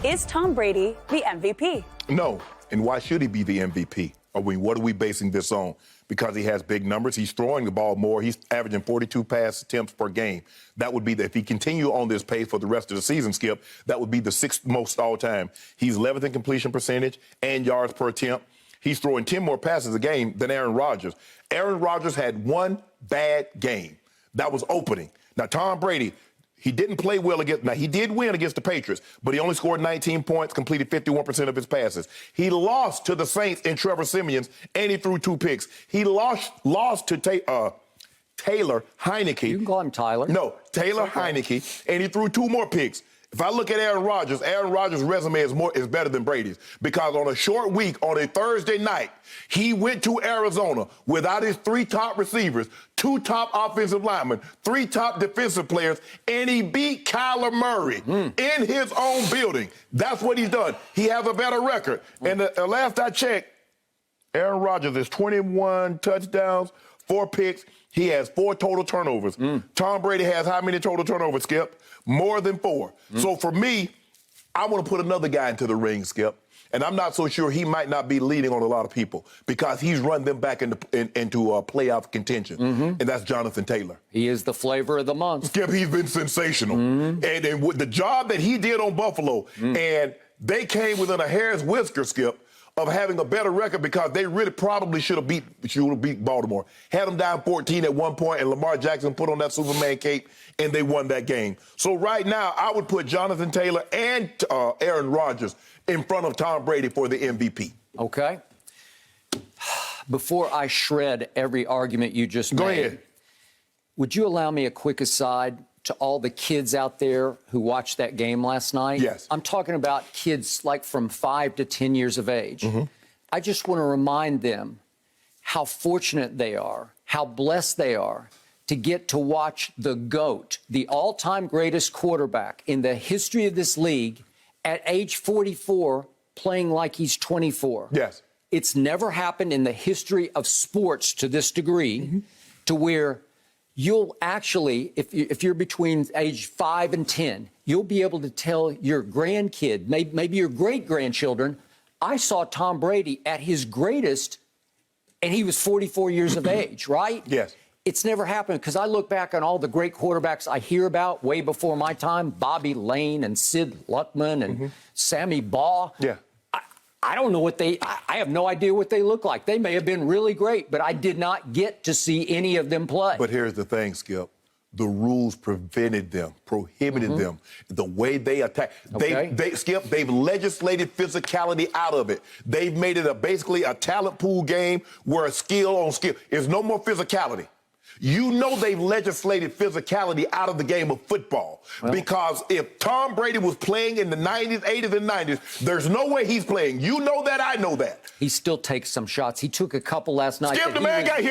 Is Tom Brady the MVP? No. And why should he be the MVP? What are we basing this on? Because he has big numbers. He's throwing the ball more. He's averaging 42 pass attempts per game. That would be if he continue on this pace for the rest of the season, Skip, that would be the 6th most all time. He's 11th in completion percentage and yards per attempt. He's throwing 10 more passes a game than Aaron Rodgers. Aaron Rodgers had one bad game. That was opening. Now, Tom Brady, he didn't play well against. Now, he did win against the Patriots, but he only scored 19 points, completed 51% of his passes. He lost to the Saints in Trevor Siemian's, and he threw 2 picks. He lost to Taylor Heineke. You can call him Tyler. No, Taylor Heineke, and he threw 2 more picks. If I look at Aaron Rodgers' resume is better than Brady's because on a short week, on a Thursday night, he went to Arizona without his 3 top receivers, 2 top offensive linemen, 3 top defensive players, and he beat Kyler Murray in his own building. That's what he's done. He has a better record. And the last I checked, Aaron Rodgers has 21 touchdowns, 4 picks. He has 4 total turnovers. Tom Brady has how many total turnovers, Skip? More than 4. So for me, I want to put another guy into the ring, Skip. And I'm not so sure he might not be leading on a lot of people because he's run them back into playoff contention. And that's Jonathan Taylor. He is the flavor of the month. Skip, he's been sensational. And with the job that he did on Buffalo, and they came within a hair's whisker, Skip, of having a better record because they really probably should have beat Baltimore. Had them down 14 at one point, and Lamar Jackson put on that Superman cape, and they won that game. So right now, I would put Jonathan Taylor and Aaron Rodgers in front of Tom Brady for the MVP. Okay. Before I shred every argument you just made, go ahead. Would you allow me a quick aside to all the kids out there who watched that game last night? Yes. I'm talking about kids like from 5 to 10 years of age. I just want to remind them how fortunate they are, how blessed they are to get to watch the GOAT, the all-time greatest quarterback in the history of this league, at age 44, playing like he's 24. Yes. It's never happened in the history of sports to this degree to where you'll actually, if you're between age 5 and 10, you'll be able to tell your grandkid, maybe your great-grandchildren, I saw Tom Brady at his greatest, and he was 44 years of age, right? Yes. It's never happened because I look back on all the great quarterbacks I hear about way before my time, Bobby Lane and Sid Luckman and Sammy Baugh. Yeah. I don't know I have no idea what they look like. They may have been really great, but I did not get to see any of them play. But here's the thing, Skip. The rules prohibited them. The way they attack. Skip, they've legislated physicality out of it. They've made it basically a talent pool game where skill on skill. There's no more physicality. You know they've legislated physicality out of the game of football because if Tom Brady was playing in the 90s, 80s, and 90s, there's no way he's playing. You know that, I know that. He still takes some shots. He took a couple last night. Skip, the man got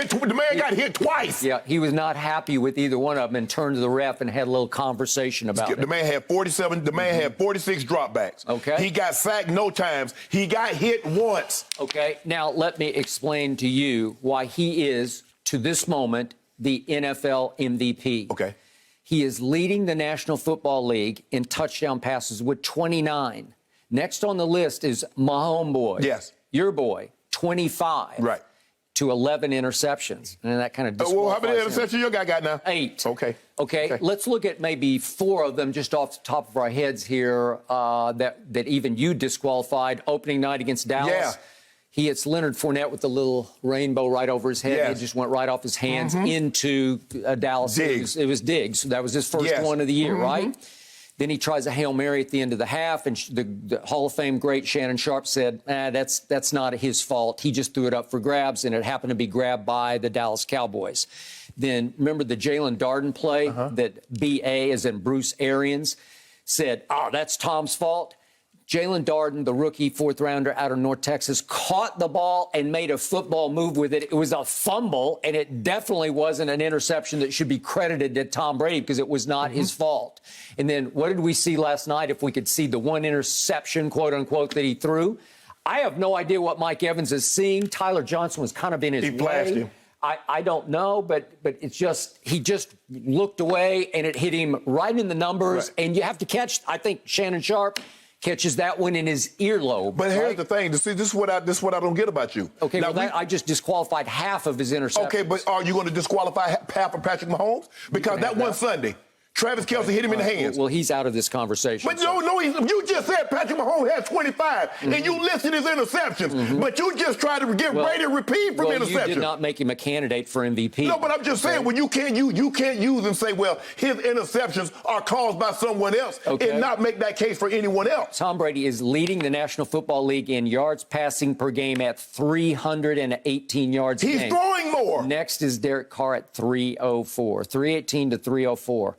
hit twice. Yeah, he was not happy with either one of them and turned to the ref and had a little conversation about it. The man had 47, the man had 46 dropbacks. Okay. He got sacked no times. He got hit once. Okay, now let me explain to you why he is, to this moment, the NFL MVP. Okay. He is leading the National Football League in touchdown passes with 29. Next on the list is Mahomes boy. Yes. Your boy, 25. Right. To 11 interceptions. And that kind of disqualifies how many interceptions your guy got now? 8. Okay. Let's look at maybe 4 of them just off the top of our heads here that even you disqualified. Opening night against Dallas. Yeah. He hits Leonard Fournette with the little rainbow right over his head. Yes. It just went right off his hands into Dallas. Diggs. It was Diggs. That was his first one of the year, right? Then he tries a Hail Mary at the end of the half, and the Hall of Fame great Shannon Sharpe said, that's not his fault. He just threw it up for grabs, and it happened to be grabbed by the Dallas Cowboys. Then remember the Jalen Darden play that B.A., as in Bruce Arians, said, that's Tom's fault? Jalen Darden, the rookie 4th rounder out of North Texas, caught the ball and made a football move with it. It was a fumble, and it definitely wasn't an interception that should be credited to Tom Brady because it was not his fault. And then what did we see last night? If we could see the one interception, quote unquote, that he threw, I have no idea what Mike Evans is seeing. Tyler Johnson was kind of in his way. He flashed him. I don't know, but it's just he just looked away, and it hit him right in the numbers. Right. And you have to catch, I think, Shannon Sharpe. catches that one in his earlobe. But here's the thing. See, this is what I don't get about you. Okay, now, I just disqualified half of his interceptions. Okay, but are you going to disqualify half of Patrick Mahomes? Because that one Sunday, Travis Kelce hit him in the hands. Well, he's out of this conversation. But you just said Patrick Mahomes had 25, and you listed his interceptions. But you just tried to give Brady a reprieve from interceptions. You did not make him a candidate for MVP. No, but I'm just saying, well, you can't use and say, well, his interceptions are caused by someone else, and not make that case for anyone else. Tom Brady is leading the National Football League in yards passing per game at 318 yards a game. He's throwing more. Next is Derek Carr at 304, 318 to 304.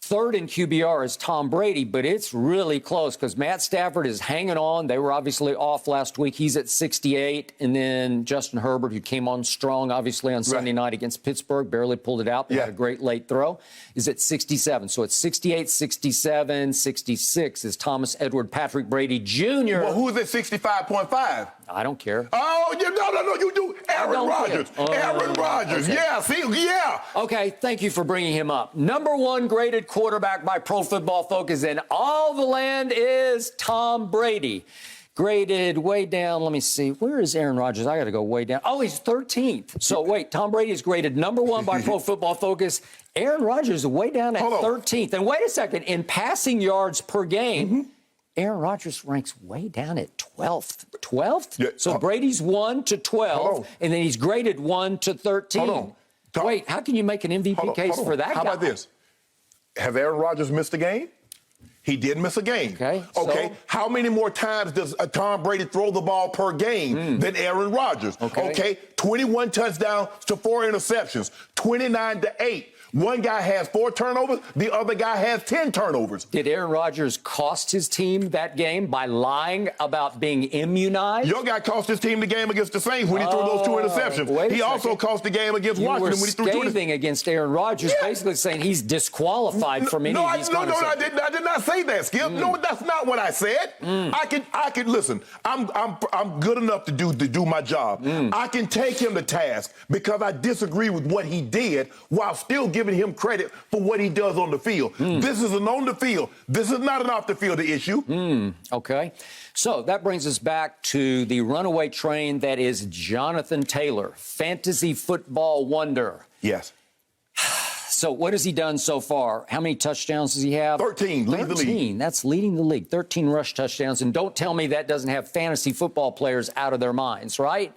Third in QBR is Tom Brady, but it's really close because Matt Stafford is hanging on. They were obviously off last week. He's at 68. And then Justin Herbert, who came on strong, obviously, on Sunday night against Pittsburgh, barely pulled it out. They had a great late throw, is at 67. So it's 68, 67, 66 is Thomas Edward Patrick Brady Jr. Well, who's at 65.5? I don't care. Oh, no, you do. Aaron Rodgers. Aaron Rodgers. Okay. Yeah, see, yeah. Okay, thank you for bringing him up. Number one graded quarterback by Pro Football Focus in all the land is Tom Brady. Graded way down. Let me see. Where is Aaron Rodgers? I got to go way down. Oh, he's 13th. So, wait, Tom Brady is graded number one by Pro Football Focus. Aaron Rodgers is way down at 13th. And wait a second. In passing yards per game, Aaron Rodgers ranks way down at 12th. 12th? Yeah, so Brady's 1 to 12, and then he's graded 1 to 13. Wait, how can you make an MVP case for that guy? How about this? Have Aaron Rodgers missed a game? He did miss a game. Okay. So? How many more times does Tom Brady throw the ball per game than Aaron Rodgers? Okay. 21 touchdowns to 4 interceptions, 29 to 8. One guy has 4 turnovers. The other guy has 10 turnovers. Did Aaron Rodgers cost his team that game by lying about being immunized? Your guy cost his team the game against the Saints when he threw those 2 interceptions. He also cost the game against Washington when he threw 2 interceptions. Scathing against Aaron Rodgers, basically saying he's disqualified from any of these conversations. No, I did not say that, Skip. No, that's not what I said. I can listen. I'm good enough to do my job. I can take him to task because I disagree with what he did while still giving him credit for what he does on the field. This is an on the field. This is not an off the field issue. Okay. So that brings us back to the runaway train that is Jonathan Taylor, fantasy football wonder. Yes. So what has he done so far? How many touchdowns does he have? 13. Leading the league. That's leading the league. 13 rush touchdowns. And don't tell me that doesn't have fantasy football players out of their minds, right?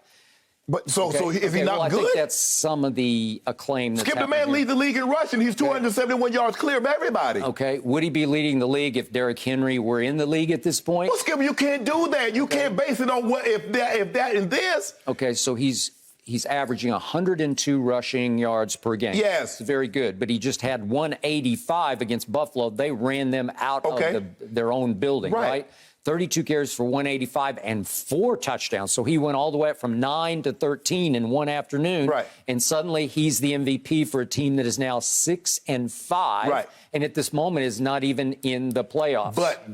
But so is he not good? I think that's some of the acclaim that's Skip, the man leads the league in rushing. He's 271 yards clear of everybody. Okay. Would he be leading the league if Derrick Henry were in the league at this point? Well, Skip, you can't do that. You can't base it on what if that and this. Okay, so he's averaging 102 rushing yards per game. Yes. It's very good. But he just had 185 against Buffalo. They ran them out of their own building, right? 32 carries for 185 and 4 touchdowns. So he went all the way up from 9 to 13 in one afternoon. Right. And suddenly he's the MVP for a team that is now 6-5. Right. And at this moment is not even in the playoffs. But,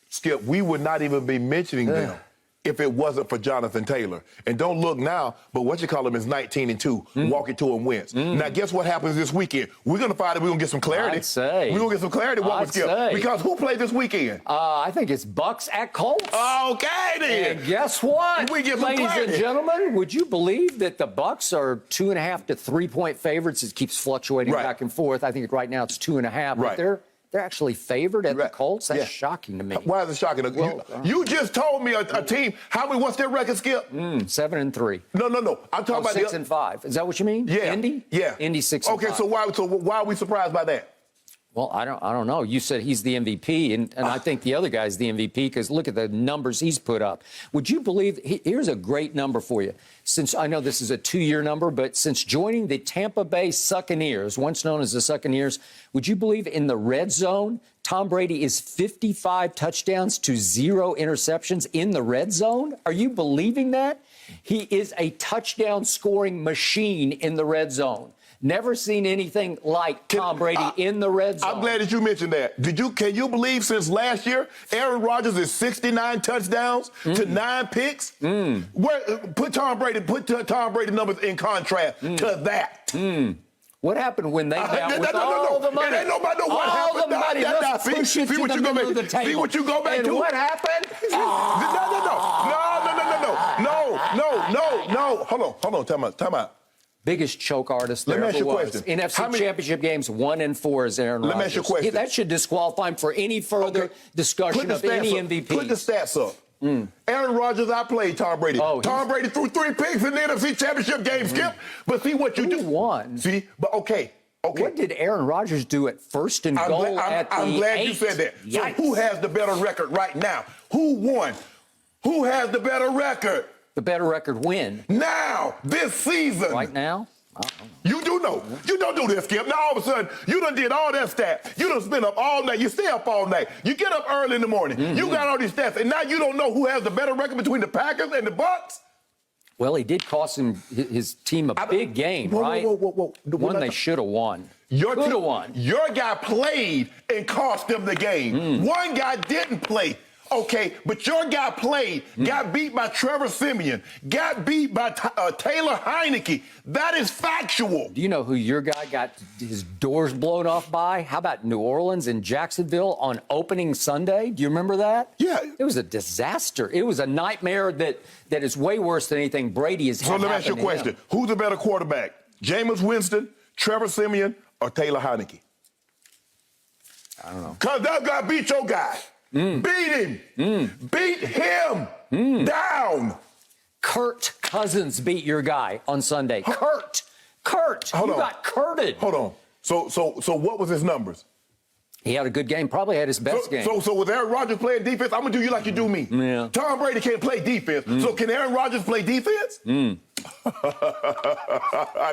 Skip, we would not even be mentioning them if it wasn't for Jonathan Taylor. And don't look now, but what you call him is 19-2, walking to and wins. Now, guess what happens this weekend? We're going to find out we're going to get some clarity. I'd say. We're going to get some clarity, won't we, Skip? Because who played this weekend? I think it's Bucks at Colts. Okay, then. And guess what? We get some Ladies clarity. and gentlemen, would you believe that the Bucks are 2.5 to 3-point favorites? It keeps fluctuating back and forth. I think right now it's 2.5. But they're actually favored at the Colts. That's shocking to me. Why is it shocking? You just told me a team. What's their record, Skip? 7-3. No. I'm talking about 6-5. Is that what you mean? Yeah. Indy? Yeah. Indy 6-5. Okay, so why are we surprised by that? Well, I don't know. You said he's the MVP, and I think the other guy's the MVP because look at the numbers he's put up. Would you believe? Here's a great number for you. Since I know this is a 2-year number, but since joining the Tampa Bay Buccaneers, once known as the Buccaneers, would you believe in the red zone, Tom Brady is 55 touchdowns to 0 interceptions in the red zone? Are you believing that? He is a touchdown scoring machine in the red zone. Never seen anything like Tom Brady in the red zone. I'm glad that you mentioned that. Can you believe since last year, Aaron Rodgers is 69 touchdowns to 9 picks? Put Tom Brady numbers in contrast to that. What happened when they got with all the money? It ain't nobody know what all happened. the money. Let's push it to the middle of the table. See what you go back and to? What happened? No. Hold on. Time out. Biggest choke artist there ever was. NFC Championship games 1-4 is Aaron Rodgers. Let me ask you a question. That should disqualify him for any further discussion of any MVP. Put the stats up. Aaron Rodgers outplayed Tom Brady. Tom Brady threw 3 picks in the NFC Championship game, Skip. But see what you do. Who won? See, but okay. What did Aaron Rodgers do at first and goal at the 8? I'm glad you said that. Yikes. So who has the better record right now? Who won? Who has the better record? The better record when? Now, this season. Right now? You do know. You don't do this, Skip. Now, all of a sudden, you done did all that stat. You done spent up all night. You stay up all night. You get up early in the morning. You got all these stats. And now you don't know who has the better record between the Packers and the Bucs? Well, he did cost his team a big game, right? One they should have won. Could have won. Your guy played and cost them the game. One guy didn't play. Okay, but your guy played, got beat by Trevor Siemian, got beat by Taylor Heineke. That is factual. Do you know who your guy got his doors blown off by? How about New Orleans and Jacksonville on opening Sunday? Do you remember that? Yeah. It was a disaster. It was a nightmare that is way worse than anything Brady has had. So let me ask you a question. Who's a better quarterback? Jameis Winston, Trevor Siemian, or Taylor Heineke? I don't know. Because that guy beat your guy. Beat him. Beat him down. Kirk Cousins beat your guy on Sunday. Kurt, you got curted. Hold on. So what was his numbers? He had a good game. Probably had his best game. So with Aaron Rodgers playing defense, I'm gonna do you like you do me. Yeah. Tom Brady can't play defense. So can Aaron Rodgers play defense? I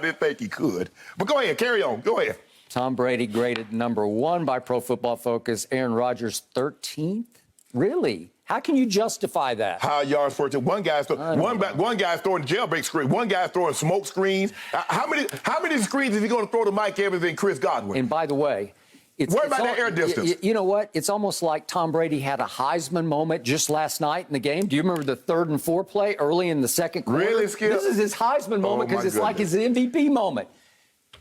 didn't think he could. But go ahead, carry on. Go ahead. Tom Brady graded number 1 by Pro Football Focus. Aaron Rodgers 13th? Really? How can you justify that? High yards for it. One guy's throwing jailbreak screen. One guy's throwing smoke screens. How many screens is he going to throw to Mike Evans and Chris Godwin? And by the way, worry about that air distance. You know what? It's almost like Tom Brady had a Heisman moment just last night in the game. Do you remember the 3rd and 4 play early in the second quarter? Really, Skip? This is his Heisman moment because it's like his MVP moment.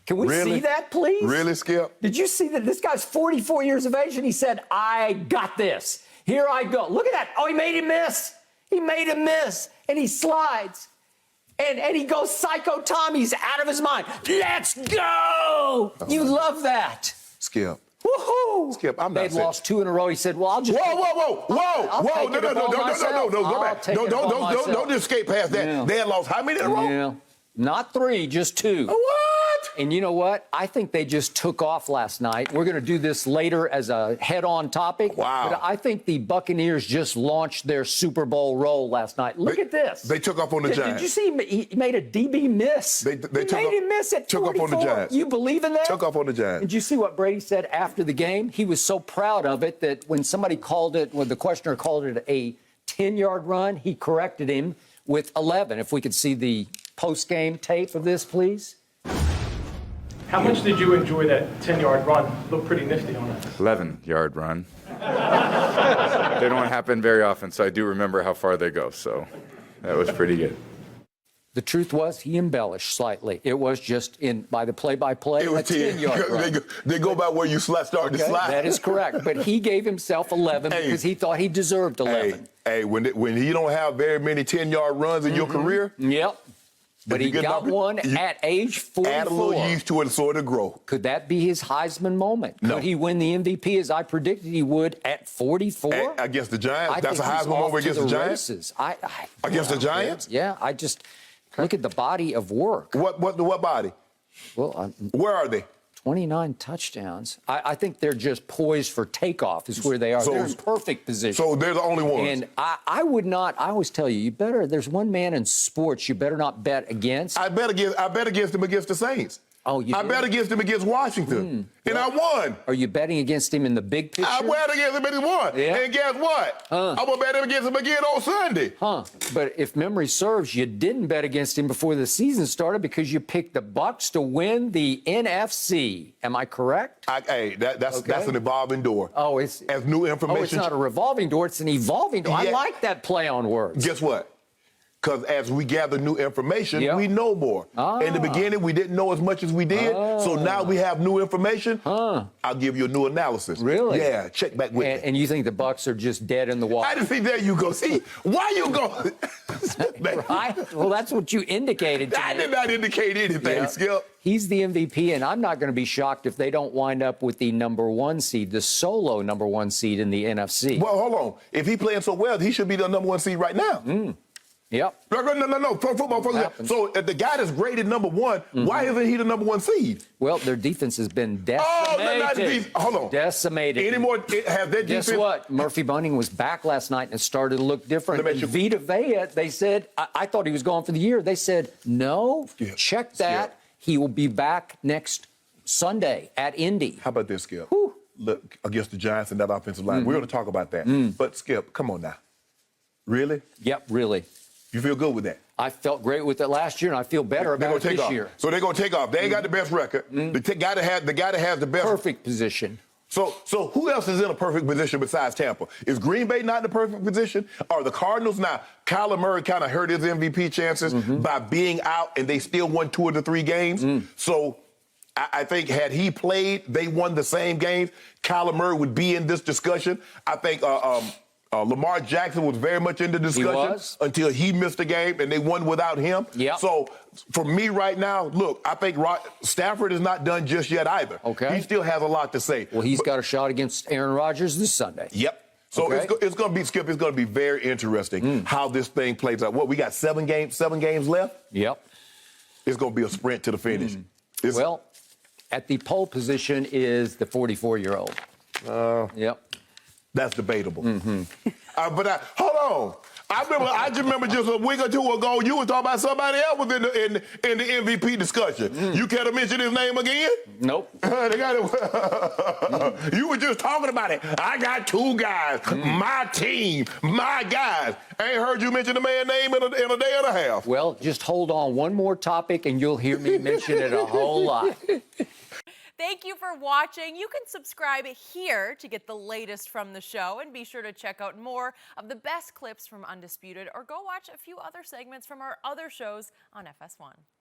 Can we see that, please? Really, Skip? Did you see that this guy's 44 years of age and he said, I got this. Here I go. Look at that. Oh, he made him miss. He made him miss. And he slides. And he goes psycho Tom. He's out of his mind. Let's go. You love that. Skip. Woohoo! Skip, I'm not They'd lost 2 in a row. He said, well, I'll just... Whoa. No, go back. Don't just skate past that. Yeah. They had lost how many in a row? Yeah. Not 3, just 2. What? And you know what? I think they just took off last night. We're going to do this later as a head-on topic. Wow. But I think the Buccaneers just launched their Super Bowl roll last night. Look at this. They took off on the Giants. Did you see he made a DB miss? They made him miss at 44. Took off on the Giants. You believe in that? Took off on the Giants. Did you see what Brady said after the game? He was so proud of it that when the questioner called it a 10-yard run, he corrected him with 11. If we could see the post-game tape of this, please. How much did you enjoy that 10-yard run? Looked pretty nifty on it. 11-yard run. They don't happen very often, so I do remember how far they go. So that was pretty good. The truth was he embellished slightly. It was just by the play-by-play, It was 10-yard run. They go by where you start to slide. That is correct. But he gave himself 11 because he thought he deserved 11. Hey, when you don't have very many 10-yard runs in your career. Yep. But he got one at age 44. Add a little yeast to it and sort of grow. Could that be his Heisman moment? No. Could he win the MVP as I predicted he would at 44? Against the Giants? I That's a think he's Heisman moment off against to the Giants? races. Against the Giants? Yeah, I just look at the body of work. What body? Well, where are they? 29 touchdowns. I think they're just poised for takeoff is where they are. They're in perfect position. So they're the only ones. And I would not, I always tell you, there's one man in sports you better not bet against. I bet against them against the Saints. Oh, you I did? bet against him against Washington. And I won. Are you betting against him in the big picture? I bet against him and he won. Yeah. And guess what? I'm going to bet him against him again on Sunday. But if memory serves, you didn't bet against him before the season started because you picked the Bucs to win the NFC. Am I correct? That's an evolving door. Oh, it's as new information. Oh, it's not a revolving door. It's an evolving door. Yeah. I like that play on words. Guess what? Because as we gather new information, Yep. we know more. In the beginning, we didn't know as much as we did. So now we have new information. I'll give you a new analysis. Really? Yeah, check back with me. And you think the Bucs are just dead in the water? I didn't think there you go. See, why you go? Well, that's what you indicated to I me. did not indicate anything, Yeah. Skip. He's the MVP, and I'm not going to be shocked if they don't wind up with the #1 seed, the solo #1 seed in the NFC. Well, hold on. If he's playing so well, he should be the #1 seed right now. Yep. No. Football. So if the guy that's graded #1, why isn't he the #1 seed? Well, their defense has been decimated. Oh, they're not hold on. Decimated. Anymore? Have their defense? Guess what? Murphy Bunting was back last night and it started to look different. Let me ask you- Vita Vea, they said, I thought he was gone for the year. They said, no, Skip. check that. Skip. He will be back next Sunday at Indy. How about this, Skip? Whew. Look, against the Giants and that offensive line. We're going to talk about that. But, Skip, come on now. Really? Yep, really. You feel good with that? I felt great with it last year, and I feel better They're about it gonna take this off. year. So they're going to take off. They ain't got the best record. The guy that has the best. Perfect position. So who else is in a perfect position besides Tampa? Is Green Bay not in a perfect position? Are the Cardinals now? Kyler Murray kind of hurt his MVP chances by being out, and they still won 2 of the 3 games. So I think had he played, they won the same games. Kyler Murray would be in this discussion. I think Lamar Jackson was very much in the discussion until he missed a game, and they won without him. Yep. So for me right now, look, I think Stafford is not done just yet either. Okay. He still has a lot to say. Well, he's got a shot against Aaron Rodgers this Sunday. Yep. So Okay. it's going to be, Skip, it's going to be very interesting how this thing plays out. What, we got 7 games left? Yep. It's going to be a sprint to the finish. Well, at the pole position is the 44-year-old. Yep. That's debatable. But hold on. I just remember just a week or 2 ago, you were talking about somebody else was in the MVP discussion. You care to mention his name again? Nope. They got it. You were just talking about it. I got 2 guys, my team, my guys. I ain't heard you mention the man's name in a day and a half. Well, just hold on one more topic and you'll hear me mention it a whole lot. Thank you for watching. You can subscribe here to get the latest from the show, and be sure to check out more of the best clips from Undisputed, or go watch a few other segments from our other shows on FS1.